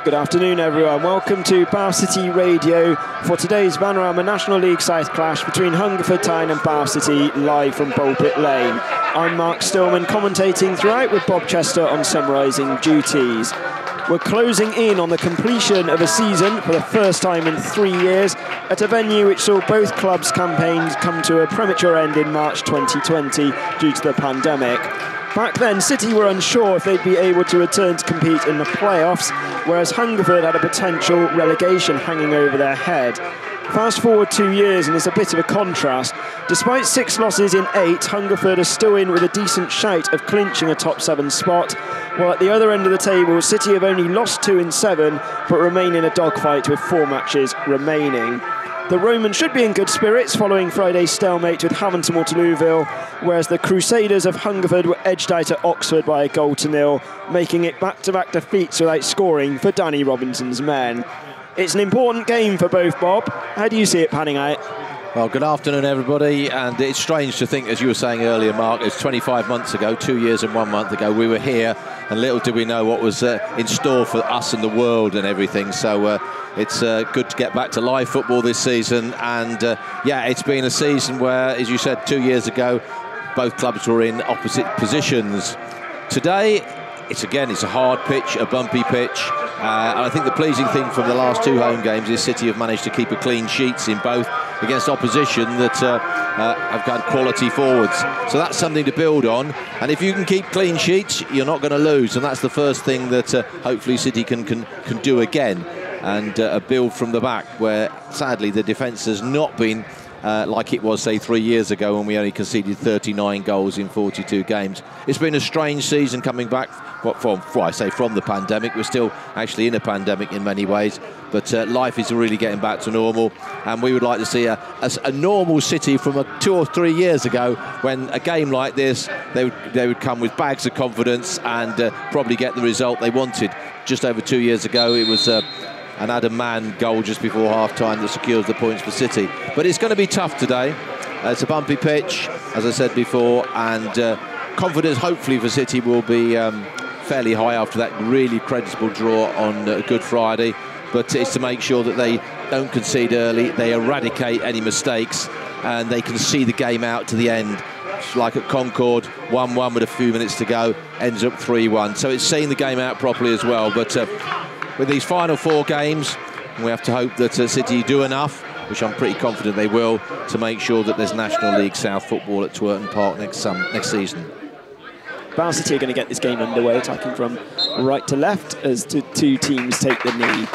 Good afternoon, everyone. Welcome to Bath City Radio for today's Vanarama National League South clash between Hungerford Town and Bath City, live from Bulpit Lane. I'm Mark Stillman, commentating throughout with Bob Chester on summarising duties. We're closing in on the completion of a season for the first time in 3 years at a venue which saw both clubs' campaigns come to a premature end in March 2020 due to the pandemic. Back then, City were unsure if they'd be able to return to compete in the playoffs, whereas Hungerford had a potential relegation hanging over their head. Fast forward 2 years and it's a bit of a contrast. Despite 6 losses in 8, Hungerford are still in with a decent shout of clinching a top 7 spot, while at the other end of the table, City have only lost 2 in 7, but remain in a dogfight with 4 matches remaining. The Romans should be in good spirits following Friday's stalemate with Havant and Waterlooville, whereas the Crusaders of Hungerford were edged out at Oxford by a 1-0, making it back-to-back defeats without scoring for Danny Robinson's men. It's an important game for both, Bob. How do you see it panning out? Well, good afternoon, everybody. And it's strange to think, as you were saying earlier, Mark, it's 25 months ago, 2 years and 1 month ago, we were here, and little did we know what was in store for us and the world and everything. So it's good to get back to live football this season. And yeah, it's been a season where, as you said, 2 years ago, both clubs were in opposite positions. Today, it's a hard pitch, a bumpy pitch. And I think the pleasing thing from the last 2 home games is City have managed to keep a clean sheets in both against opposition that have got quality forwards. So that's something to build on. And if you can keep clean sheets, you're not going to lose. And that's the first thing that hopefully City can do again. And build from the back, where sadly the defence has not been like it was, say, 3 years ago when we only conceded 39 goals in 42 games. It's been a strange season coming back from the pandemic. We're still actually in a pandemic in many ways, but life is really getting back to normal, and we would like to see a normal City from 2 or 3 years ago, when a game like this, they would come with bags of confidence and probably get the result they wanted. Just over 2 years ago, it was an Adam Mann goal just before half-time that secures the points for City. But it's going to be tough today. It's a bumpy pitch, as I said before, and confidence, hopefully, for City will be fairly high after that really creditable draw on Good Friday. But it's to make sure that they don't concede early, they eradicate any mistakes, and they can see the game out to the end. Like at Concord, 1-1 with a few minutes to go, ends up 3-1. So it's seeing the game out properly as well. But with these final 4 games, we have to hope that City do enough, which I'm pretty confident they will, to make sure that there's National League South football at Twerton Park next season. Bath City are going to get this game underway, attacking from right to left as the 2 teams take the knee.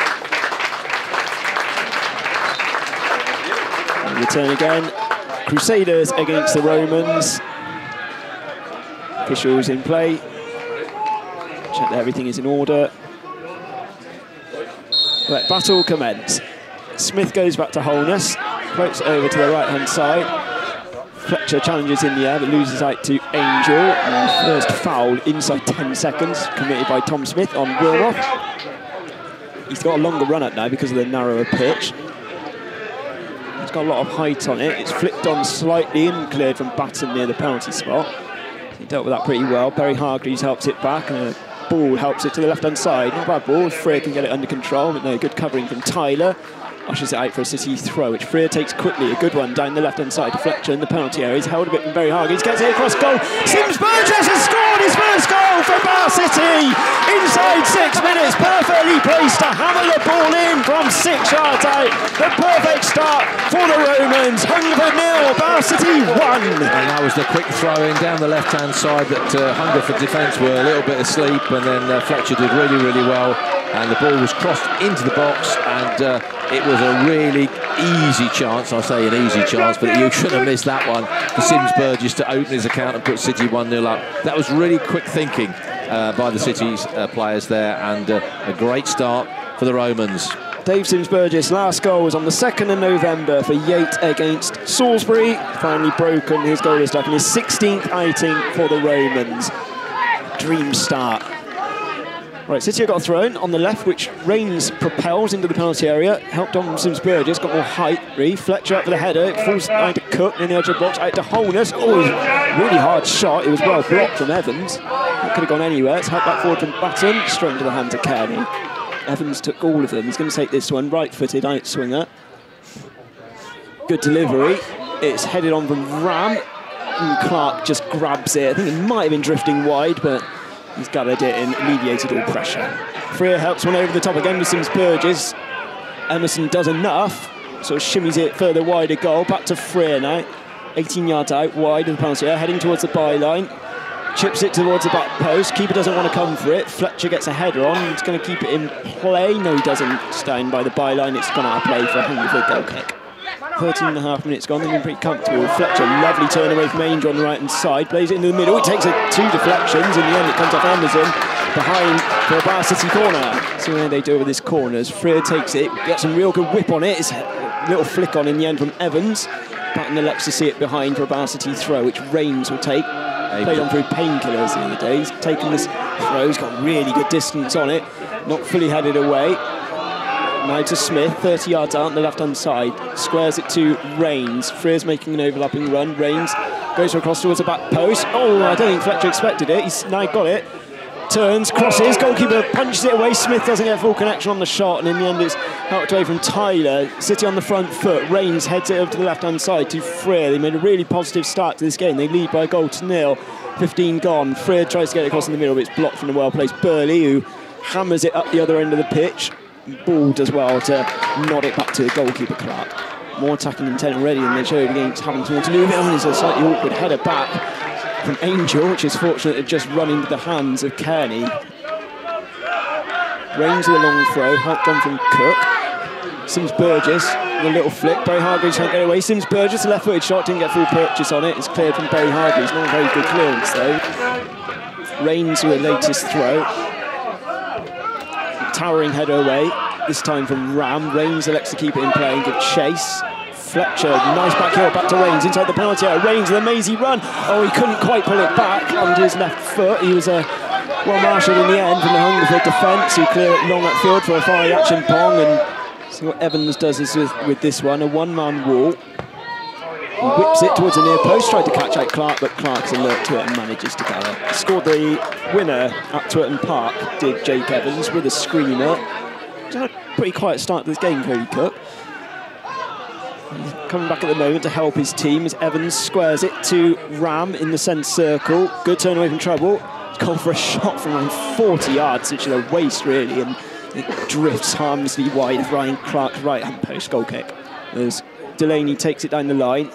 And return again. Crusaders against the Romans. Officials in play. Check that everything is in order. Right, battle commence. Smith goes back to Holness, floats over to the right-hand side. Fletcher challenges in the air, but loses out to Angel. And first foul inside 10 seconds, committed by Tom Smith on Wilmoth. He's got a longer run out now because of the narrower pitch. He's got a lot of height on it. It's flicked on slightly and cleared from Batten near the penalty spot. He dealt with that pretty well. Barry Hargreaves helps it back, and a ball helps it to the left-hand side. Not a bad ball. Freer can get it under control, but no, good covering from Tyler. Ushers it out for a City throw, which Freer takes quickly. A good one down the left-hand side to Fletcher in the penalty area. He's held a bit from Barry Hargreaves, gets it across goal. Sims Burgess has scored his first goal for Bath City. Inside 6 minutes, perfectly placed to hammer the ball in from 6 yards out. The perfect start for the Romans. Hungerford 0, Bath City 1. And that was the quick throw-in down the left-hand side that Hungerford defence were a little bit asleep, and then Fletcher did really, really well. And the ball was crossed into the box, and it was a really easy chance. I say an easy chance, but you shouldn't have missed that one for Sims Burgess to open his account and put City 1-0 up. That was really quick thinking by the City's players there, and a great start for the Romans. Dave Sims Burgess' last goal was on the 2nd of November for Yate against Salisbury. Finally broken his goal is in his 16th outing for the Romans. Dream start. Right, City have got a throw in on the left, which Rains propels into the penalty area. Helped on Sims Burgess, got more height. Fletcher up for the header. It falls out to Cook in the edge of the box, out to Holness. Oh, really hard shot. It was well blocked from Evans. It could have gone anywhere. It's helped back forward from Batten, straight into the hands of Kearney. Evans took all of them. He's going to take this one, right-footed outswinger. Good delivery. It's headed on from Ram, and Clark just grabs it. I think he might have been drifting wide, but he's gathered it and alleviated all pressure. Freer helps one over the top again with Sims-Burgess. Emerson does enough, sort of shimmies it further wider goal. Back to Freer now. 18 yards out, wide of the penalty area, heading towards the byline. Chips it towards the back post. Keeper doesn't want to come for it. Fletcher gets a header on. He's going to keep it in play. No, he doesn't. It's down by the byline. It's gone out of play for a Hungerford goal kick. 13.5 minutes gone. They've been pretty comfortable. Fletcher, lovely turn away from Angel on the right-hand side. Plays it into the middle. He takes it 2 deflections. In the end, it comes off Emerson behind for a Bar City corner. See what they do with this corners. Freer takes it. Gets some real good whip on it. It's a little flick on in the end from Evans. Patton elects to see it behind for a Bar City throw, which Rains will take. Played on through painkillers the other day. He's taken this throw. He's got really good distance on it. Not fully headed away. Now to Smith, 30 yards out on the left-hand side. Squares it to Rains. Freer's making an overlapping run. Rains goes across towards the back post. Oh, I don't think Fletcher expected it. He's now got it. Turns, crosses, goalkeeper punches it away. Smith doesn't get full connection on the shot, and in the end it's helped away from Tyler. City on the front foot. Rains heads it over to the left-hand side to Freer. They made a really positive start to this game. They lead by a goal to 0. 15 gone. Freer tries to get it across in the middle, but it's blocked from the well-placed Burley, who hammers it up the other end of the pitch. Ball does well to nod it back to the goalkeeper, Clark. More attacking intent already than they showed against Hamilton to Newville, and it's a slightly awkward header back from Angel, which is fortunate to just run into the hands of Kearney. Rains with a long throw, helped on from Cook. Sims-Burgess with a little flick. Barry Hargreaves can't get away. Sims-Burgess, a left-footed shot, didn't get full purchase on it. It's cleared from Barry Hargreaves. Not a very good clearance though. Rains with a latest throw. Towering header away, this time from Ram. Rains elects to keep it in play and give chase. Fletcher, nice back heel, back to Rains, inside the penalty area. Rains with a mazy run. Oh, he couldn't quite pull it back under his left foot. He was well marshalled in the end from the Hungerford defence, who clear it long upfield for a far reaction pong. And see what Evans does is with this one, a one-man wall. He whips it towards the near post, tried to catch out Clark, but Clark's alert to it and manages to gather. Scored the winner at Twerton Park, did Jake Evans, with a screamer. He's had a pretty quiet start to this game, Cody Cook. He's coming back at the moment to help his team as Evans squares it to Ram in the centre circle. Good turn away from trouble. He's gone for a shot from around 40 yards, which is a waste really, and it drifts harmlessly wide of Ryan Clark's right-hand post. Goal kick. As Delaney takes it down the line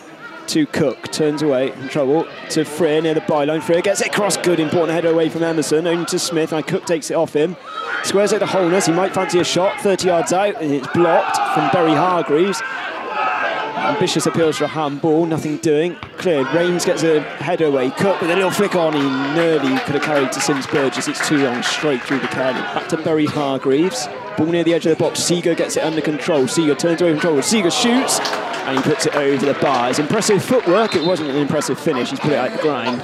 to Cook, turns away from trouble to Freer near the byline. Freer gets it across, good important header away from Emerson, only to Smith, and Cook takes it off him. Squares it to Holness, he might fancy a shot, 30 yards out, and it's blocked from Barry Hargreaves. Ambitious appeals for a handball, nothing doing. Cleared, Rains gets a header away. Cook with a little flick on, he nearly could have carried to Sims-Burgess. It's too long, straight through the Kearney. Back to Barry Hargreaves. Ball near the edge of the box, Seeger gets it under control. Seeger turns away from trouble, Seeger shoots, and he puts it over the bar. It's impressive footwork, it wasn't an impressive finish, he's put it out the ground.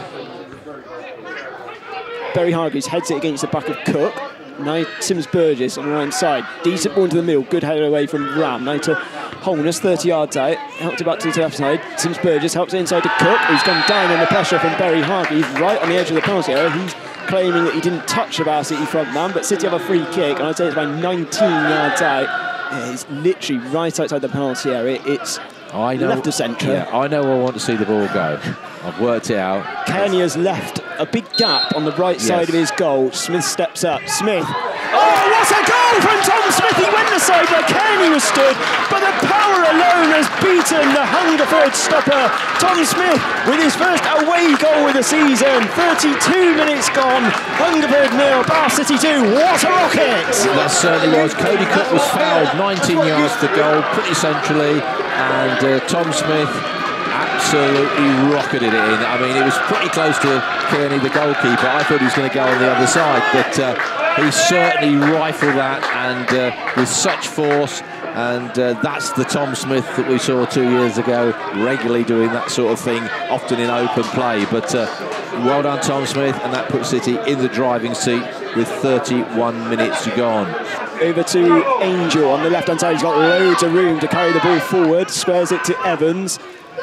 Barry Hargreaves heads it against the back of Cook. Now Sims-Burgess on the right side. Decent ball into the middle, good header away from Ram. Now to Holness, 30 yards out. Helped it back to the left side. Sims-Burgess helps it inside to Cook, who's gone down under pressure from Barry Hargreaves, right on the edge of the penalty area. He's claiming that he didn't touch the Bar City front man, but City have a free kick, and I'd say it's about 19 yards out. It's literally right outside the penalty area. It's left of centre. Yeah, I know I want to see the ball go. I've worked it out. Kearney has left a big gap on the right side of his goal. Smith steps up. Smith. Oh, what a goal from Tom Smith! He went the side where Kearney was stood, but the power alone has beaten the Hungerford stopper. Tom Smith with his first away goal of the season. 32 minutes gone. Hungerford 0, Bar City 2. What a rocket! That certainly was. Cody Cook was fouled 19 yards to goal, pretty centrally, and Tom Smith absolutely rocketed it in. I mean, it was pretty close to Kearney, the goalkeeper. I thought he was going to go on the other side, but he certainly rifled that, and with such force. And that's the Tom Smith that we saw 2 years ago, regularly doing that sort of thing, often in open play. But well done, Tom Smith, and that puts City in the driving seat with 31 minutes to go on. Over to Angel on the left-hand side. He's got loads of room to carry the ball forward. Squares it to Evans.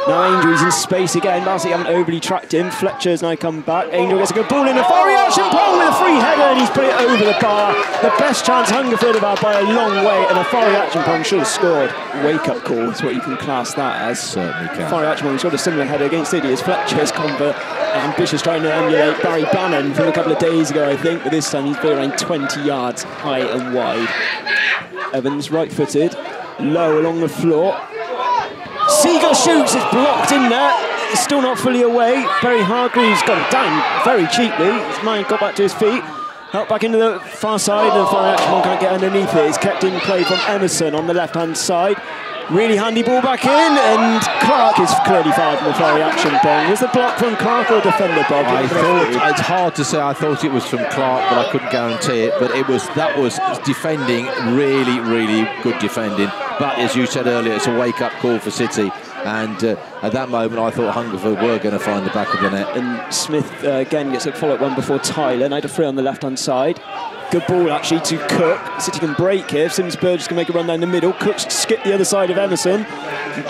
Now Angel, he's in space again. Barnsley haven't overly tracked him. Fletcher's now come back. Angel gets a good ball in. A far reaction. Pong with a free header, and he's put it over the bar. The best chance Hungerford have had by a long way, and a far reaction. Pong should have scored. Wake-up call is what you can class that as. Certainly can. Far reaction. Pong scored a similar header against City as Fletcher's convert. Ambitious, trying to emulate Barry Bannon from a couple of days ago, I think, but this time he's been around 20 yards high and wide. Evans, right-footed, low along the floor. Seagull shoots, it's blocked in there. It's still not fully away. Barry Hargreaves got it down very cheaply. His man got back to his feet. Helped back into the far side, and far action can't get underneath it. It's kept in play from Emerson on the left-hand side. Really handy ball back in, and Clark is clearly fouled from the far reaction. Bong. Was the block from Clark or defender, Bob? I thought, it's hard to say. I thought it was from Clark, but I couldn't guarantee it. But that was defending, really, really good defending. But as you said earlier, it's a wake-up call for City. And at that moment, I thought Hungerford were going to find the back of the net. And Smith again gets a follow-up one before Tyler. Now to free on the left-hand side. Good ball actually to Cook. City can break here. Sims Burgess can make a run down the middle. Cook's skipped the other side of Emerson.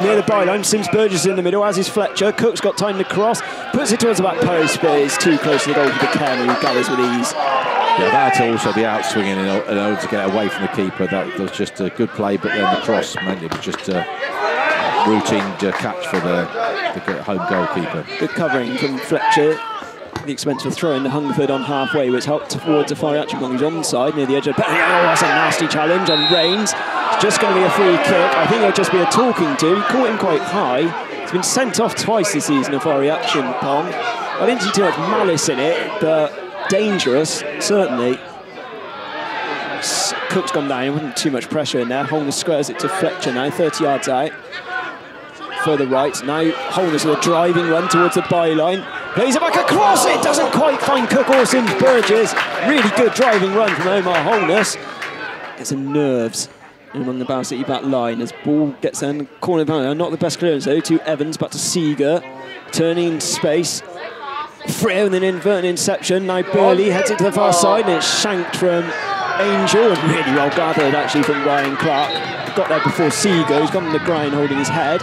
Near the byline, Sims Burgess in the middle, as is Fletcher. Cook's got time to cross. Puts it towards the back post, but it's too close to the goal for the Ken, who gathers with ease. Yeah, that had to also be out swinging in order to get away from the keeper. That was just a good play, but then the cross meant it was just a routine catch for the home goalkeeper. Good covering from Fletcher. The expense of throwing the Hungerford on halfway, which helped towards a far action who's onside near the edge of the... Oh, that's a nasty challenge on Rains. It's just going to be a free kick. I think it'll just be a talking to. He caught him quite high. He's been sent off twice this season, a far reaction, Pong. I didn't see too much malice in it, but dangerous, certainly. Cook's gone down, wasn't too much pressure in there. Holness squares it to Fletcher now, 30 yards out. Further right, now Holness with a driving run towards the byline. Plays it back across, it doesn't quite find Cook or Sims Burgess. Really good driving run from Omar Holness. Gets some nerves among the Bow City back line as ball gets in corner of the boundary. Not the best clearance though, to Evans, back to Seager. Turning into space. Freo and then inverted inception. Now Burley heads it to the far side and it's shanked from Angel, and really well gathered actually from Ryan Clark. Got there before Seager, he's gone on the grind holding his head.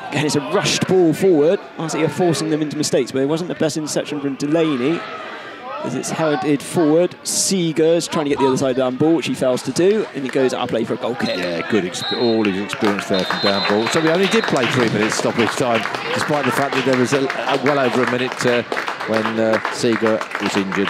Again, it's a rushed ball forward. Arsenal are forcing them into mistakes, but it wasn't the best interception from Delaney. As it's headed forward, Seager's trying to get the other side down ball, which he fails to do, and he goes out of play for a goal kick. Yeah, good, all his experience there from down ball. So we only did play 3 minutes stoppage time, despite the fact that there was well over a minute when Seager was injured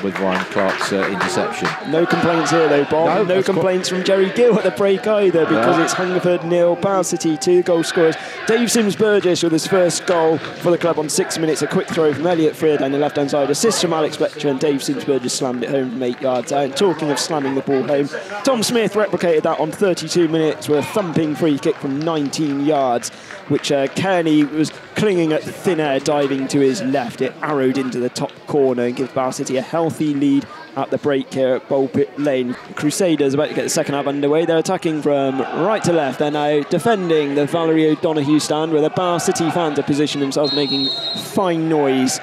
with Ryan Clark's interception. No complaints here though, Bob. No complaints from Jerry Gill at the break either, because it's Hungerford 0, Bow City 2. Goal scorers Dave Sims Burgess with his first goal for the club on 6 minutes. A quick throw from Elliot Freer down the left-hand side. Assist from Alex Fletcher, and Dave Sims Burgess slammed it home from 8 yards out. And talking of slamming the ball home, Tom Smith replicated that on 32 minutes with a thumping free kick from 19 yards, which Kearney was clinging at thin air, diving to his left. It arrowed into the top corner and gives Bow City a healthy lead at the break here at Bulpit Lane. Crusaders about to get the second half underway. They're attacking from right to left. They're now defending the Valerie O'Donoghue stand, where the Bow City fans have positioned themselves, making fine noise,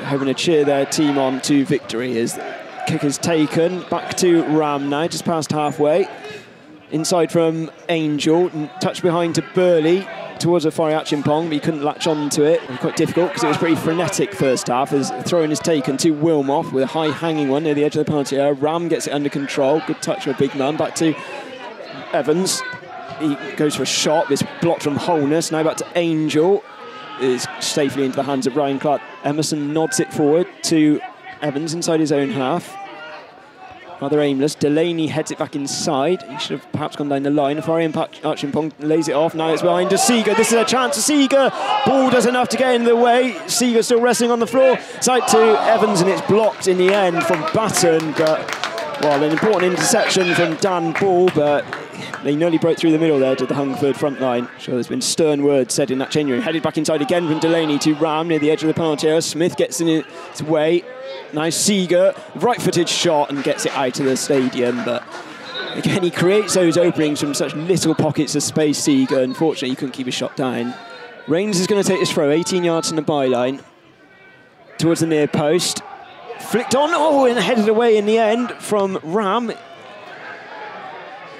hoping to cheer their team on to victory. As the kick is taken back to Ram now, just past halfway. Inside from Angel, touch behind to Burley towards a far action Pong, but he couldn't latch on to it. It was quite difficult because it was pretty frenetic first half, as throwing is taken to Wilmoth with a high hanging one near the edge of the penalty area. Ram gets it under control. Good touch from a big man. Back to Evans. He goes for a shot. It's blocked from Holness. Now back to Angel. Is safely into the hands of Ryan Clark. Emerson nods it forward to Evans inside his own half. Rather aimless. Delaney heads it back inside. He should have perhaps gone down the line. A far impact, Archimpong lays it off. Now it's behind to Seager. This is a chance for Seager. Ball does enough to get in the way. Seager still resting on the floor. Side to Evans, and it's blocked in the end from Batten. But, well, an important interception from Dan Ball, but they nearly broke through the middle there to the Hungerford front line. Sure, there's been stern words said in that change room. Headed back inside again from Delaney to Ram near the edge of the penalty area. Smith gets in its way. Now Seager, right-footed shot and gets it out of the stadium, but again he creates those openings from such little pockets of space, Seager. Unfortunately he couldn't keep his shot down. Rains is going to take this throw 18 yards from the byline towards the near post. Flicked on, and headed away in the end from Ram.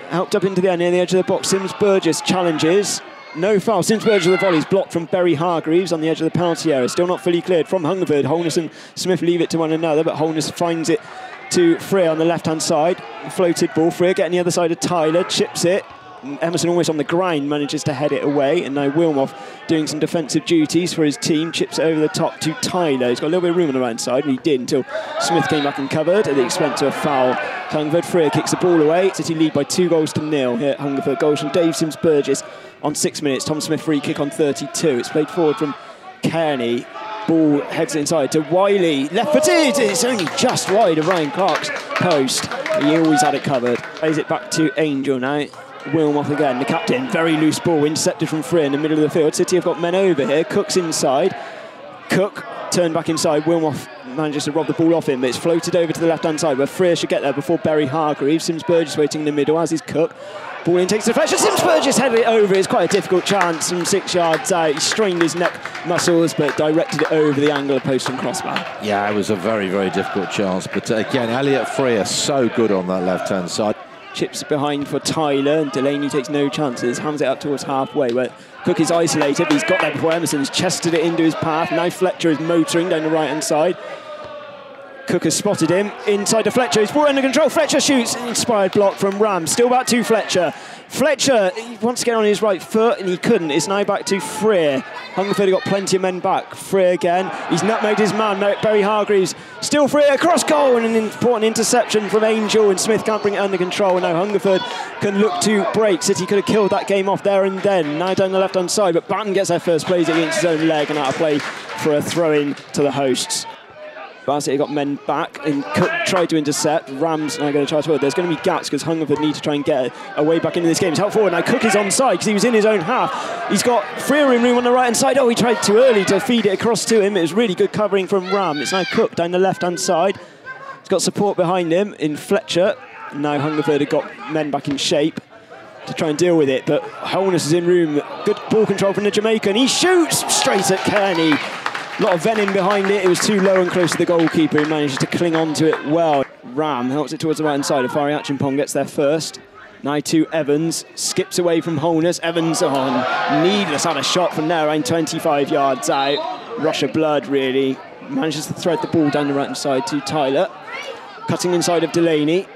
Helped up into the end near the edge of the box. Sims Burgess challenges. No foul. Sims Burgess with the volley is blocked from Berry Hargreaves on the edge of the penalty area. Still not fully cleared from Hungerford. Holness and Smith leave it to one another, but Holness finds it to Freer on the left-hand side. Floated ball. Freer getting the other side of Tyler, chips it. Emerson almost on the grind, manages to head it away, and now Wilmoth doing some defensive duties for his team, chips it over the top to Tyler. He's got a little bit of room on the right side, and he did until Smith came back and covered at the expense of a foul. Hungerford. Freer kicks the ball away. City lead by 2-0 here at Hungerford. Goals from Dave Sims Burgess on 6 minutes. Tom Smith free kick on 32. It's played forward from Kearney. Ball heads inside to Wiley. Left footed. It's only just wide of Ryan Clark's post. He always had it covered. Plays it back to Angel now. Wilmoth again, the captain. Very loose ball, intercepted from Freer in the middle of the field. City have got men over here. Cook's inside. Cook turned back inside. Wilmoth manages to rob the ball off him, but it's floated over to the left-hand side where Freer should get there before Berry Hargreaves. Sims Burgess waiting in the middle, as is Cook. Ball in, takes the deflection. Sims Burgess headed it over. It's quite a difficult chance from 6 yards out. He strained his neck muscles, but directed it over the angle of post and crossbar. Yeah, it was a very, very difficult chance. But again, Elliot Freer so good on that left-hand side. Chips behind for Tyler, and Delaney takes no chances. Hands it up towards halfway where Cook is isolated. He's got there before Emerson's chested it into his path. Now Fletcher is motoring down the right-hand side. Cook has spotted him. Inside to Fletcher. He's ball under control. Fletcher shoots. Inspired block from Ram. Still back to Fletcher. Fletcher, he wants to get on his right foot and he couldn't. It's now back to Freer. Hungerford got plenty of men back. Freer again. He's nutmegged his man, Berry Hargreaves. Still Freer, across goal, and an important interception from Angel, and Smith can't bring it under control. And now Hungerford can look to break. City could have killed that game off there and then. Now down the left-hand side, but Batten gets their first, plays it against his own leg, and out of play for a throw-in to the hosts. Varsity got men back, and Cook tried to intercept. Rams now going to try forward. There's going to be gaps because Hungerford need to try and get a way back into this game. He's helped forward. Now Cook is onside because he was in his own half. He's got Freer in room on the right-hand side. Oh, he tried too early to feed it across to him. It was really good covering from Ram. It's now Cook down the left-hand side. He's got support behind him in Fletcher. Now Hungerford have got men back in shape to try and deal with it, but Holness is in room. Good ball control from the Jamaican. He shoots straight at Kearney. A lot of venom behind it. It was too low and close to the goalkeeper, who managed to cling on to it well. Ram helps it towards the right-hand side. Afari Achimpong gets there first. Now to Evans. Skips away from Holness. Evans on. Needless had a shot from there, around 25 yards out. Rush of blood, really. Manages to thread the ball down the right-hand side to Tyler. Cutting inside of Delaney.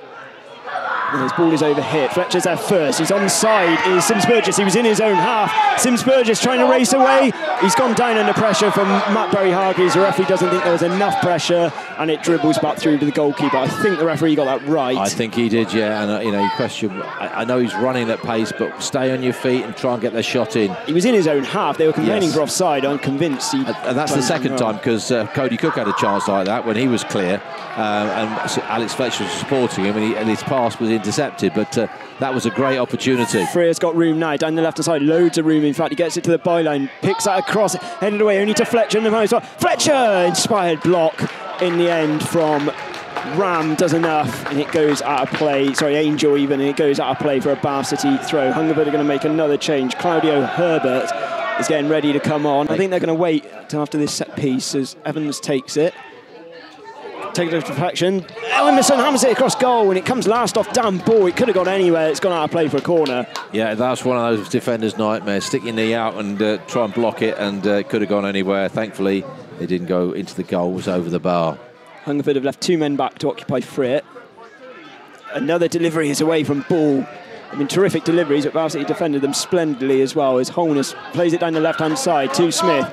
And his ball is over here. Fletcher's there first. He's onside. Is Sims Burgess. He was in his own half. Sims Burgess trying to race away. He's gone down under pressure from Matt Berry Hargreaves. The referee doesn't think there was enough pressure, and it dribbles back through to the goalkeeper. I think the referee got that right. I think he did, yeah. And you know, you question. I know he's running at pace, but stay on your feet and try and get their shot in. He was in his own half. They were complaining for offside. I'm convinced he. And that's the second time, because Cody Cook had a chance like that when he was clear, and Alex Fletcher was supporting him, and his pass was intercepted. But that was a great opportunity. Freer's got room now down the left-hand side. Loads of room. In fact, he gets it to the byline, picks that across, headed away only to Fletcher. And Fletcher, inspired block in the end from Ram, does enough, and it goes out of play. Sorry, Angel even, and it goes out of play for a Bath City throw. Hungerford are going to make another change. Claudio Herbert is getting ready to come on. I think they're going to wait till after this set piece as Evans takes it. Take it to deflection. Emerson hammers it across goal, and it comes last off Dan Ball. It could have gone anywhere. It's gone out of play for a corner. Yeah, that's one of those defenders' nightmares. Stick your knee out and try and block it, and it could have gone anywhere. Thankfully, it didn't go into the goal. It was over the bar. Hungerford have left two men back to occupy Freer. Another delivery is away from Ball. I mean, terrific deliveries, but Varsity defended them splendidly as well, as Holness plays it down the left-hand side to Smith.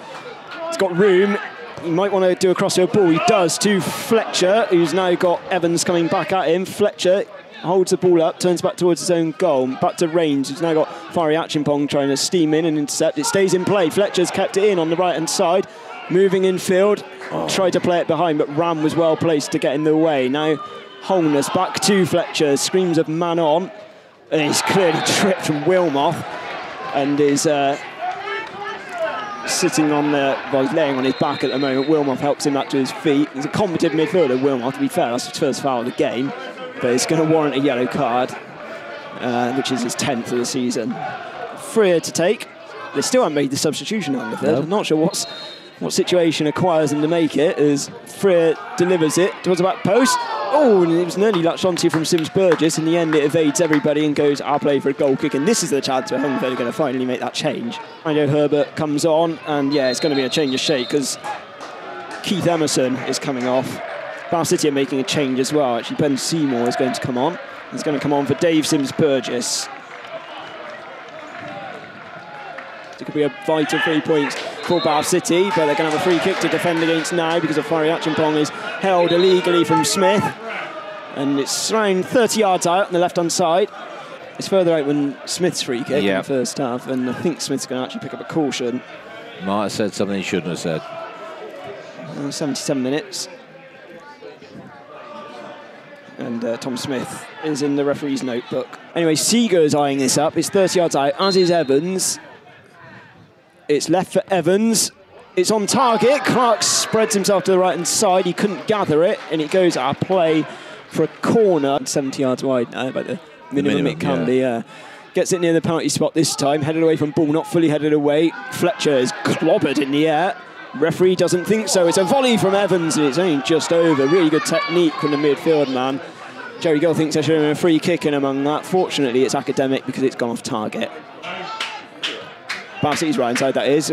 He's got room. He might want to do a crossover ball. He does to Fletcher, who's now got Evans coming back at him. Fletcher holds the ball up, turns back towards his own goal. Back to Rains, who's now got Fari Achimpong trying to steam in and intercept. It stays in play. Fletcher's kept it in on the right-hand side. Moving in field. Tried to play it behind, but Ram was well placed to get in the way. Now Holness back to Fletcher. Screams of man on. And he's clearly tripped from Wilmoth. And is... sitting on the, well, he's laying on his back at the moment. Wilmoth helps him back to his feet. He's a competent midfielder, Wilmoth, to be fair. That's his first foul of the game. But it's going to warrant a yellow card, which is his 10th of the season. Freer to take. They still haven't made the substitution on the third. I'm not sure what situation acquires them to make it, as Freer delivers it towards the back post. Oh, and it was nearly latched onto from Sims Burgess. In the end, it evades everybody and goes, I'll play for a goal kick. And this is the chance where Hungerford are going to finally make that change. I know Herbert comes on, and yeah, it's going to be a change of shape because Keith Emerson is coming off. Bath City are making a change as well. Actually, Ben Seymour is going to come on. He's going to come on for Dave Sims Burgess. It could be a vital 3 points for Bath City, but they're going to have a free kick to defend against now because of Fari Achimpong is held illegally from Smith. And it's around 30 yards out on the left-hand side. It's further out than Smith's free kick in the first half, and I think Smith's going to actually pick up a caution. Might have said something he shouldn't have said. 77 minutes. And Tom Smith is in the referee's notebook. Anyway, Seeger is eyeing this up. It's 30 yards out, as is Evans. It's left for Evans. It's on target. Clark spreads himself to the right-hand side. He couldn't gather it, and it goes out of play for a corner. 70 yards wide now, about the minimum it can be. Gets it near the penalty spot this time. Headed away from ball, not fully headed away. Fletcher is clobbered in the air. Referee doesn't think so. It's a volley from Evans, and it's only just over. Really good technique from the midfield man. Jerry Gill thinks there should have been a free kick in among that. Fortunately, it's academic because it's gone off target. Bath City's right inside, that is.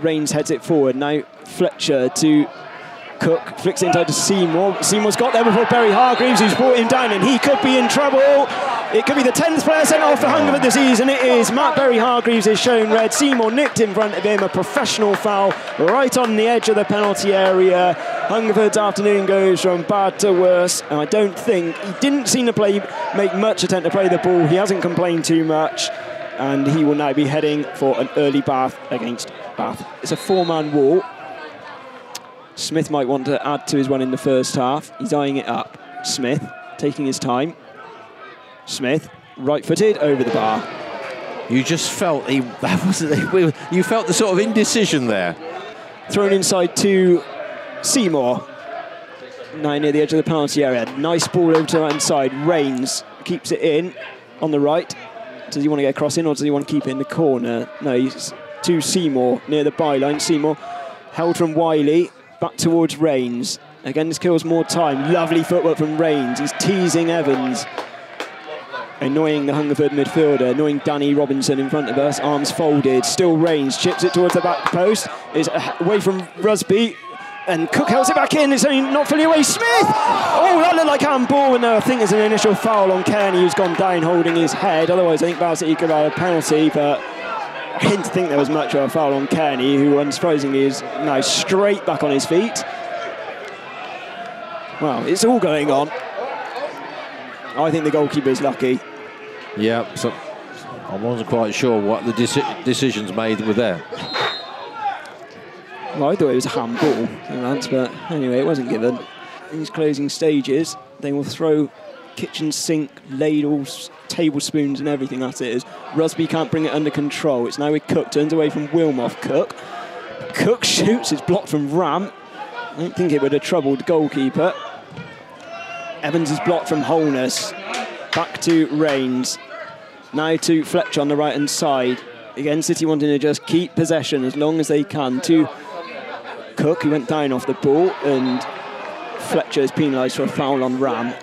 Rains heads it forward. Now Fletcher to Cook, flicks it inside to Seymour. Seymour's got there before Barry Hargreaves, who's brought him down, and he could be in trouble. It could be the 10th player sent off for Hungerford this season. It is. Matt Barry Hargreaves is shown red. Seymour nicked in front of him. A professional foul right on the edge of the penalty area. Hungerford's afternoon goes from bad to worse. And I don't think, he didn't seem to make much attempt to play the ball. He hasn't complained too much. And he will now be heading for an early Bath against Bath. It's a four-man wall. Smith might want to add to his one in the first half. He's eyeing it up. Smith taking his time. Smith, right-footed, over the bar. You just felt you felt the sort of indecision there. Thrown inside to Seymour. Now near the edge of the penalty area. Nice ball over to the right side. Rains keeps it in on the right. Does he want to get a cross in, or does he want to keep it in the corner? No, he's to Seymour near the byline. Seymour held from Wiley. Back towards Rains. Again, this kills more time. Lovely footwork from Rains. He's teasing Evans. Annoying the Hungerford midfielder. Annoying Danny Robinson in front of us. Arms folded. Still Rains. Chips it towards the back post. Is away from Rusby. And Cook holds it back in. It's only not fully away. Smith! Oh, that looked like handball. And I think there's an initial foul on Kearney, who's gone down holding his head. Otherwise, I think Bath City could have a penalty, but I didn't think there was much of a foul on Kearney, who unsurprisingly is now straight back on his feet. Well, it's all going on. I think the goalkeeper's lucky. Yeah, so I wasn't quite sure what the decisions made were there. Well, I thought it was a handball, Lance, but anyway, it wasn't given. In these closing stages, they will throw kitchen sink, ladles, tablespoons and everything at it. As Rusby can't bring it under control. It's now with Cook, turns away from Wilmoth. Cook shoots, it's blocked from Ram. I don't think it would have troubled the goalkeeper. Evans is blocked from Holness. Back to Rains. Now to Fletcher on the right-hand side. Again, City wanting to just keep possession as long as they can. To Cook, who went down off the ball, and Fletcher is penalised for a foul on Ram.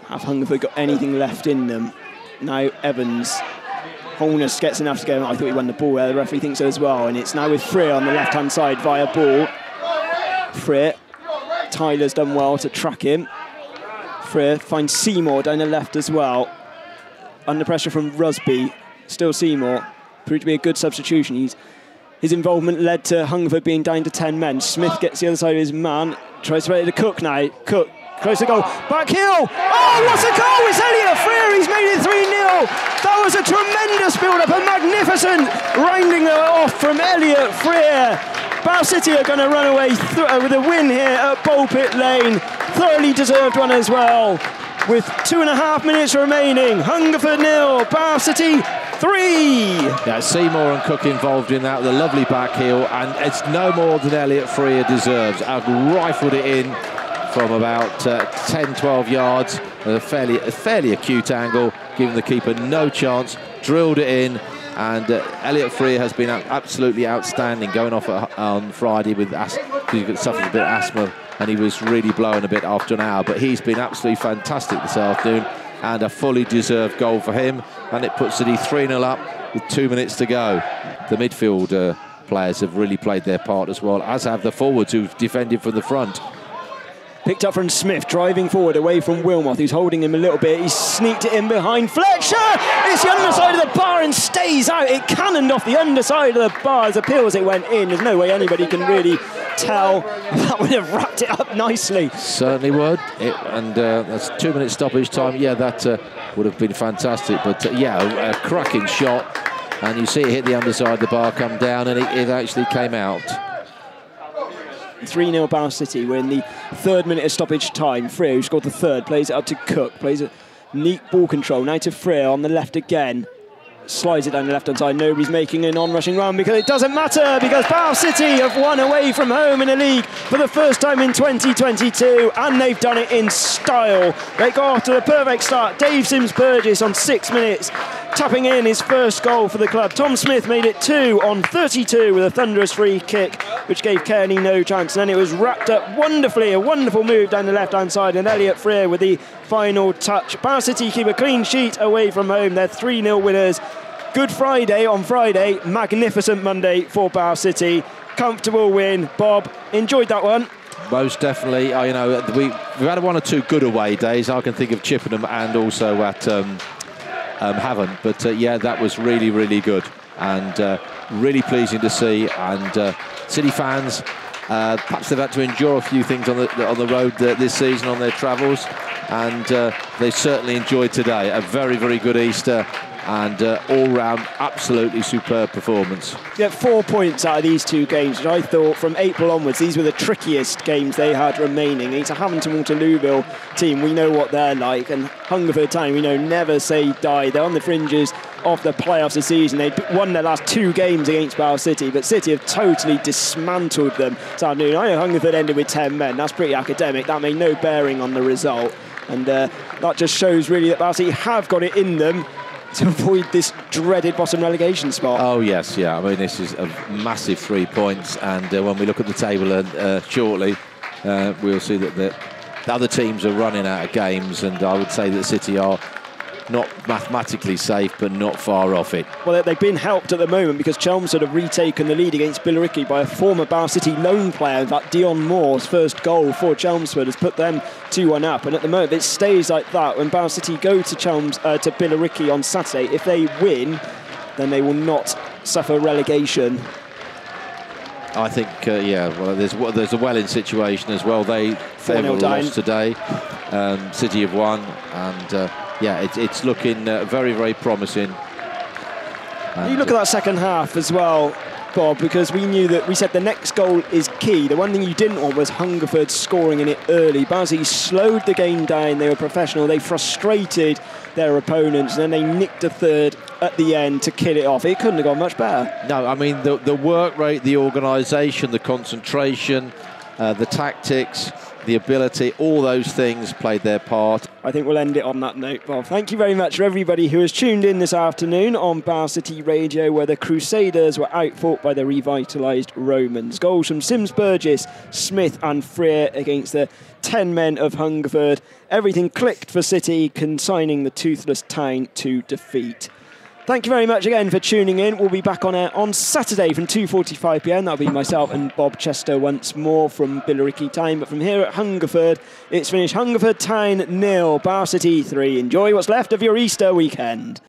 Have Hungerford got anything left in them? Now Evans. Holness gets enough to go. I thought he won the ball there. The referee thinks so as well. And it's now with Freer on the left-hand side via ball. Freer. Tyler's done well to track him. Freer finds Seymour down the left as well. Under pressure from Rusby. Still Seymour. Proved to be a good substitution. His involvement led to Hungerford being down to 10 men. Smith gets the other side of his man. Tries to play it to Cook now. Cook, close to goal. Back heel. Oh, what a goal! It's Elliot Freer. He's made it 3-0. That was a tremendous build-up. A magnificent rounding off from Elliot Freer. Bath City are going to run away with a win here at Bulpit Lane. Thoroughly deserved one as well. With 2.5 minutes remaining. Hungerford 0, Bath City 3. Yeah, Seymour and Cook involved in that with a lovely back heel, and it's no more than Elliot Freer deserves. I've rifled it in from about 10-12 yards at a fairly acute angle, giving the keeper no chance, drilled it in, and Elliot Freer has been absolutely outstanding, going off on Friday with he suffered a bit of asthma and he was really blowing a bit after an hour. But he's been absolutely fantastic this afternoon, and a fully deserved goal for him. And it puts City 3-0 up with 2 minutes to go. The midfield players have really played their part as well, as have the forwards who've defended from the front. Picked up from Smith, driving forward away from Wilmoth, who's holding him a little bit. He's sneaked it in behind Fletcher. It's the underside of the bar and stays out. It cannoned off the underside of the bar as appeals it went in. There's no way anybody can really tell. That would have wrapped it up nicely. Certainly would. That's 2 minutes stoppage time. Yeah, that would have been fantastic. But yeah, a cracking shot. And you see it hit the underside of the bar, come down, and it actually came out. 3-0 Bow City. We're in the 3rd minute of stoppage time. Freer, who scored the 3rd, plays it up to Cook. Plays a neat ball control. Now to Freer on the left again. Slides it down the left-hand side. Nobody's making an on-rushing run because it doesn't matter, because Bow City have won away from home in a league for the first time in 2022, and they've done it in style. They got off to a perfect start. Dave Sims-Burgess on 6 minutes, tapping in his first goal for the club. Tom Smith made it 2 on 32 with a thunderous free kick, which gave Kearney no chance. And then it was wrapped up wonderfully, a wonderful move down the left-hand side, and Elliot Freer with the final touch. Bow City keep a clean sheet away from home. They're 3-0 winners. Good Friday on Friday, magnificent Monday for Bow City. Comfortable win. Bob, enjoyed that one? Most definitely. You know, we've had 1 or 2 good away days. I can think of Chippenham and also at Havant. But yeah, that was really, really good and really pleasing to see. And City fans, perhaps they've had to endure a few things on the road this season on their travels, and they certainly enjoyed today. A very, very good Easter. And all-round, absolutely superb performance. Get 4 points out of these 2 games, which I thought from April onwards, these were the trickiest games they had remaining. It's a Haventon-Waterlooville team, we know what they're like, and Hungerford Town, we know, never say die. They're on the fringes of the playoffs this season. They won their last 2 games against Bow City, but City have totally dismantled them this afternoon. I know Hungerford ended with 10 men. That's pretty academic. That made no bearing on the result. And that just shows really that Bow City have got it in them to avoid this dreaded bottom relegation spot. Oh yes, yeah. I mean, this is a massive 3 points, and when we look at the table shortly, we'll see that the other teams are running out of games, and I would say that City are not mathematically safe, but not far off it. Well, they've been helped at the moment because Chelmsford have retaken the lead against Billericay by a former Bow City loan player. In fact, Dion Moore's first goal for Chelmsford has put them 2-1 up, and at the moment it stays like that. When Bow City go to Billericay on Saturday, if they win, then they will not suffer relegation. I think, yeah, well, there's a Welling situation as well. They've lost today. City have won, and yeah, it's looking very, very promising. And you look at that second half as well, Bob, because we said the next goal is key. The one thing you didn't want was Hungerford scoring in it early. Bazzi slowed the game down. They were professional. They frustrated their opponents, and then they nicked a 3rd at the end to kill it off. It couldn't have gone much better. No, I mean, the work rate, the organisation, the concentration, the tactics, the ability, all those things played their part. I think we'll end it on that note, Bob. Thank you very much for everybody who has tuned in this afternoon on Bow City Radio, where the Crusaders were outfought by the revitalised Romans. Goals from Sims-Burgess, Smith and Freer against the 10 men of Hungerford. Everything clicked for City, consigning the toothless town to defeat. Thank you very much again for tuning in. We'll be back on air on Saturday from 2:45 p.m. That'll be myself and Bob Chester once more from Billericay time. But from here at Hungerford, it's finished Hungerford Town 0, Bow City 3. Enjoy what's left of your Easter weekend.